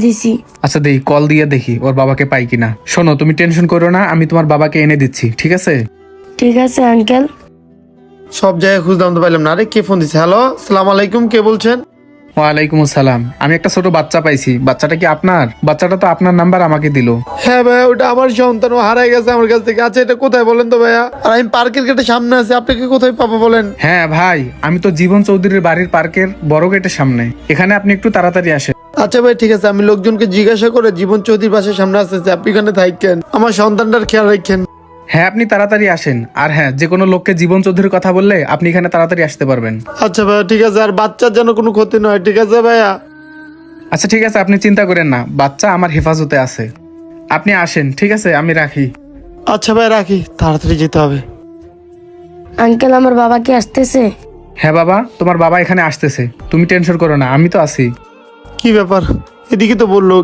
দিছি। আচ্ছা দেখি, কল দিয়ে দেখি ওর বাবাকে পাই কিনা। শোনো, তুমি টেনশন করো না, আমি তোমার বাবাকে এনে দিচ্ছি, ঠিক আছে? ঠিক আছে আঙ্কেল। সব জায়গায় খুঁজলাম তো পাইলাম না। আরে কে ফোন দিচ্ছে? হ্যালো, সালাম আলাইকুম, কে বলছেন? ওয়ালাইকুম আসসালাম। আমি একটা ছোট বাচ্চা পাইছি। বাচ্চাটা কি আপনার? বাচ্চাটা তো আপনার নাম্বার আমাকে দিল। হ্যাঁ ভাইয়া, ওটা আমার সন্তান, ও হারাই গেছে আমার কাছ থেকে। আচ্ছা, এটা কোথায় বলেন তো ভাইয়া? আর আমি পার্কের গেটের সামনে আছি, আপনাকে কোথায় পাবো বলেন? হ্যাঁ ভাই, আমি তো জীবন চৌধুরীর বাড়ির পার্কের বড় গেটের সামনে। এখানে আপনি একটু তাড়াতাড়ি আসেন। আচ্ছা ভাই, ঠিক আছে, আমি লোকজনকে জিজ্ঞাসা করে জীবন চৌধুরীর বাসার সামনে আসতেছি, আপনি এখানে থাকেন, আমার সন্তানটার খেয়াল রাখেন। হ্যাঁ, আপনি তাড়াতাড়ি আসেন। আর হ্যাঁ, যে কোনো লোককে জীবন চৌধুরীর কথা বললে আপনি এখানে তাড়াতাড়ি আসতে পারবেন। আচ্ছা ভাইয়া, ঠিক আছে, আর বাচ্চার যেন কোনো ক্ষতি নয়, ঠিক আছে ভাইয়া? আচ্ছা ঠিক আছে, আপনি চিন্তা করেন না, বাচ্চা আমার হেফাজতে আছে। আপনি আসেন, ঠিক আছে? আমি রাখি। আচ্ছা ভাই, রাখি, তাড়াতাড়ি যেতে হবে। আঙ্কেল আমার বাবা কি আসতেছে? হ্যাঁ বাবা, তোমার বাবা এখানে আসতেছে, তুমি টেনশন করো না, আমি তো আছি। কি ব্যাপার? এদিকে তো বললো